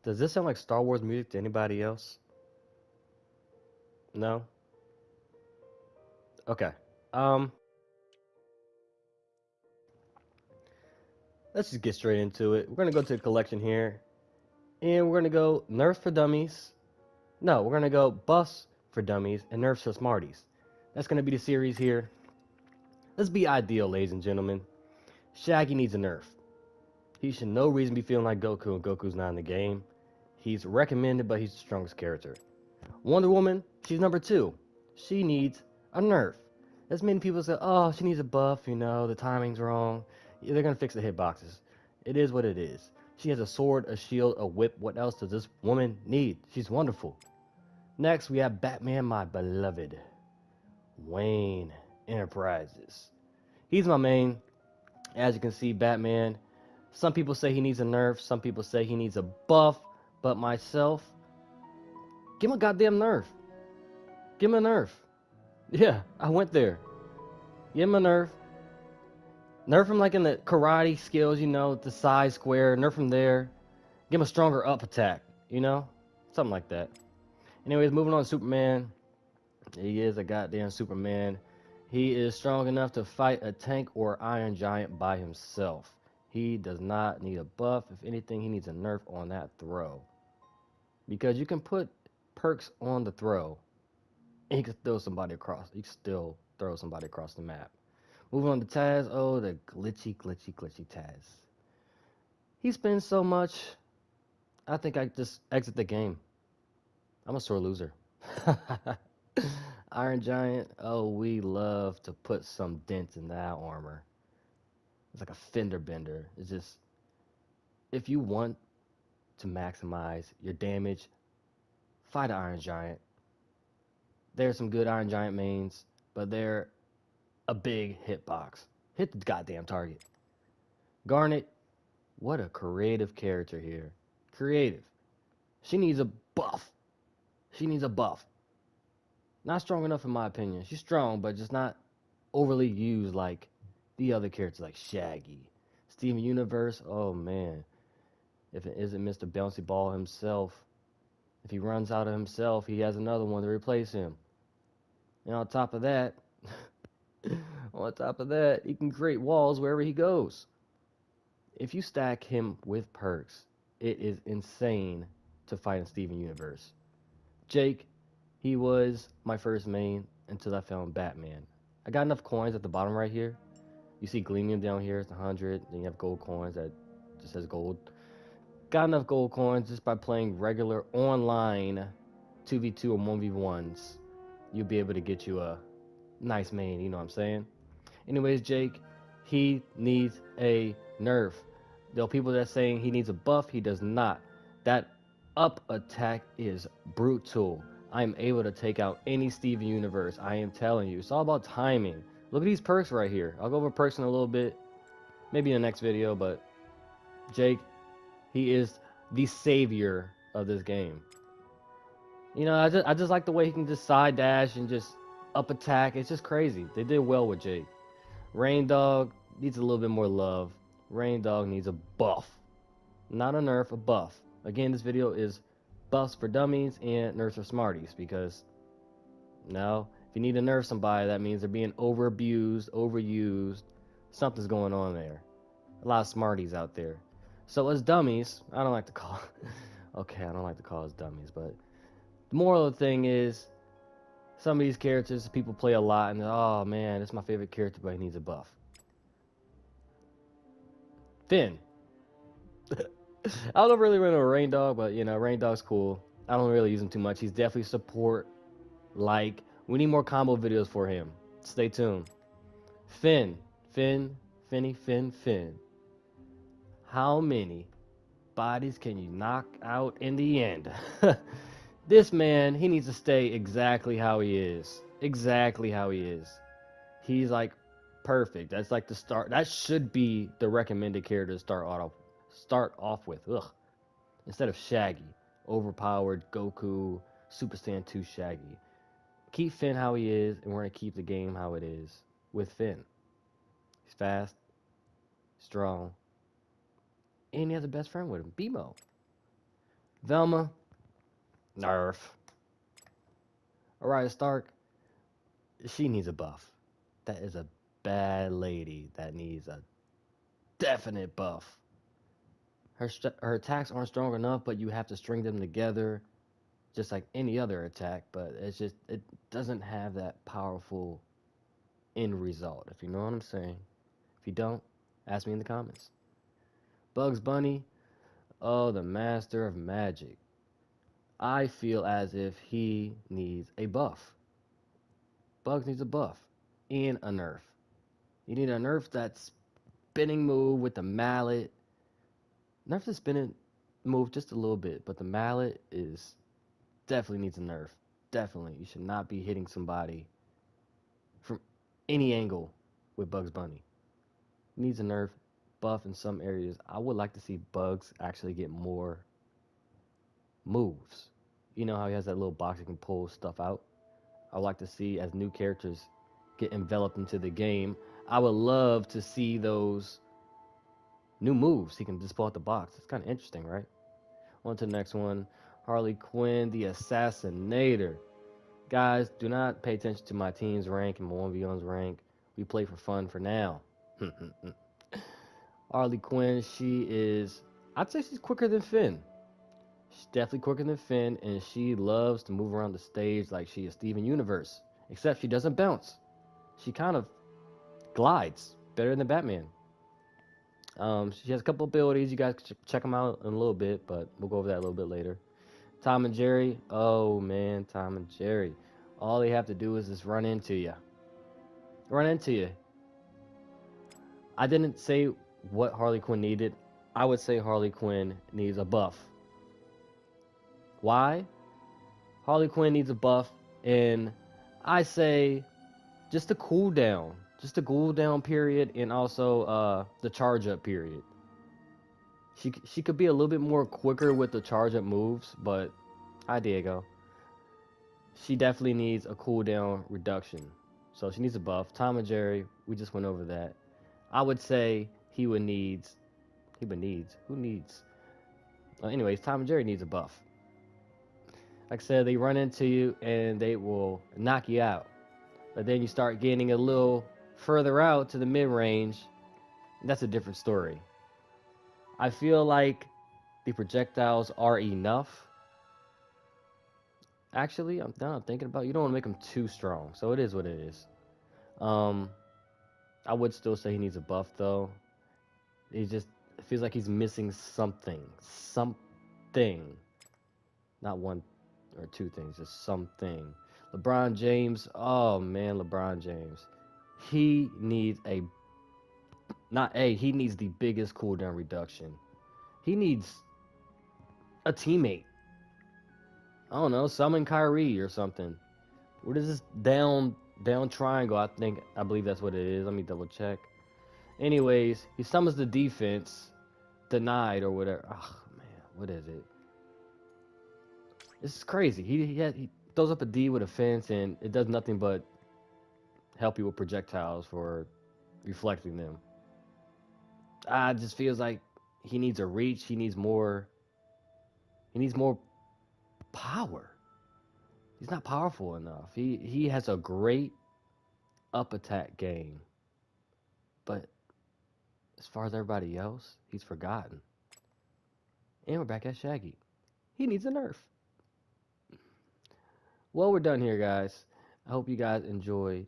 Does this sound like Star Wars music to anybody else? No? Okay. Um, let's just get straight into it. We're gonna go to the collection here, and we're gonna go Nerfs for Dummies. No, we're gonna go Buffs for Dummies and Nerfs for Smarties. That's gonna be the series here. Let's be ideal, ladies and gentlemen. Shaggy needs a nerf. He should no reason be feeling like Goku, and Goku's not in the game. He's recommended, but he's the strongest character. Wonder Woman, she's number 2. She needs a nerf. As many people say, oh, she needs a buff, the timing's wrong. Yeah, they're gonna fix the hitboxes. It is what it is. She has a sword, a shield, a whip. What else does this woman need? She's wonderful. Next, we have Batman, my beloved. Wayne Enterprises. He's my main. As you can see, Batman. Some people say he needs a nerf. Some people say he needs a buff. But myself, give him a goddamn nerf. Give him a nerf. Yeah, I went there. Give him a nerf. Nerf him like in the karate skills, the side square. Nerf him there. Give him a stronger up attack, Something like that. Anyways, moving on to Superman. He is a goddamn Superman. He is strong enough to fight a tank or Iron Giant by himself. He does not need a buff. If anything, he needs a nerf on that throw. Because you can put perks on the throw, and you can throw somebody across. You can still throw somebody across the map. Moving on to Taz. Oh, the glitchy Taz. He spends so much. I think I just exit the game. I'm a sore loser. Iron Giant. Oh, we love to put some dents in that armor. It's like a fender bender. It's just, if you want to maximize your damage, fight an Iron Giant. There's some good Iron Giant mains, but they're a big hitbox. Hit the goddamn target. Garnet, what a creative character here. Creative. She needs a buff. She needs a buff. Not strong enough in my opinion. She's strong, but just not overly used like the other characters like Shaggy. Steven Universe, oh man. If it isn't Mr. Bouncy Ball himself, if he runs out of himself, he has another one to replace him. And on top of that, he can create walls wherever he goes. If you stack him with perks, it is insane to fight in Steven Universe. Jake, he was my first main until I found Batman. I got enough coins at the bottom right here. You see Gleamium down here, it's 100. Then you have gold coins that just says gold. Got enough gold coins just by playing regular online 2v2 or 1v1s. You'll be able to get you a nice main, you know what I'm saying? Anyways, Jake, he needs a nerf. There are people that saying he needs a buff, he does not. That up attack is brutal. I am able to take out any Steven Universe. I am telling you, it's all about timing. Look at these perks right here. I'll go over perks in a little bit, maybe in the next video, but Jake, he is the savior of this game. I just like the way he can just side dash and just up attack. It's just crazy. They did well with Jake. Rain Dog needs a little bit more love. Rain Dog needs a buff. Not a nerf, a buff. Again, this video is buffs for dummies and nerfs for smarties because now if you need to nerf somebody, that means they're being over-abused, overused. Something's going on there. A lot of smarties out there. So as dummies, I don't like to call us dummies, but the moral of the thing is some of these characters people play a lot and oh man, it's my favorite character, but he needs a buff. Finn. I don't really run a Rain Dog, but Rain Dog's cool. I don't really use him too much. He's definitely support. Like, we need more combo videos for him. Stay tuned. Finn. How many bodies can you knock out in the end? This man, he needs to stay exactly how he is. Exactly how he is. He's like perfect. That's like the start. That should be the recommended character to start off with. Ugh. Instead of Shaggy, overpowered Goku, Super Saiyan 2 Shaggy. Keep Finn how he is, and we're gonna keep the game how it is with Finn. He's fast, strong, and he has a best friend with him, BMO. Velma, nerf. Arya Stark, she needs a buff. That is a bad lady that needs a definite buff. Her attacks aren't strong enough, but you have to string them together just like any other attack, but it doesn't have that powerful end result, if you know what I'm saying. If you don't, ask me in the comments. Bugs Bunny, oh, the master of magic. I feel as if he needs a buff. Bugs needs a buff and a nerf. You need a nerf that spinning move with the mallet. Nerf the spinning move just a little bit, but the mallet is definitely needs a nerf. Definitely. You should not be hitting somebody from any angle with Bugs Bunny. Needs a nerf buff in some areas. I would like to see Bugs actually get more moves. You know how he has that little box he can pull stuff out? I would like to see as new characters get enveloped into the game. I would love to see those new moves he can just pull out the box. It's kind of interesting, right? On to the next one. Harley Quinn, the Assassinator. Guys, do not pay attention to my team's rank and my 1v1's rank. We play for fun for now. Harley Quinn, I'd say she's quicker than Finn. She's definitely quicker than Finn, and she loves to move around the stage like she is Steven Universe. Except she doesn't bounce. She kind of glides better than Batman. She has a couple abilities. You guys can check them out in a little bit, but we'll go over that a little bit later. Tom and Jerry. Oh, man, Tom and Jerry. All they have to do is just run into you. Run into you. I didn't say what Harley Quinn needed. I would say Harley Quinn needs a buff. Why? Harley Quinn needs a buff, and I say just a cooldown. Just a cooldown period, and also the charge up period. She could be a little bit more quicker with the charge up moves, but hi Diego. She definitely needs a cooldown reduction. So she needs a buff. Tom and Jerry, we just went over that. I would say who needs? Anyways, Tom and Jerry needs a buff. Like I said, they run into you and they will knock you out. But then you start getting a little further out to the mid range. That's a different story. I feel like the projectiles are enough. Actually, I'm thinking about it. You don't want to make them too strong, so it is what it is. I would still say he needs a buff though. He just feels like he's missing something. Not one or two things, just something. LeBron James, oh man, LeBron James. He needs he needs the biggest cooldown reduction. He needs a teammate. I don't know, summon Kyrie or something. What is this down triangle? I believe that's what it is. Let me double check. Anyways, he summons the defense, denied or whatever. Oh man, what is it? This is crazy. He throws up a D with a fence and it does nothing but help you with projectiles for reflecting them. It just feels like he needs a reach. He needs more power. He's not powerful enough. He has a great up attack game, but as far as everybody else, he's forgotten. And we're back at Shaggy. He needs a nerf. Well, we're done here, guys. I hope you guys enjoyed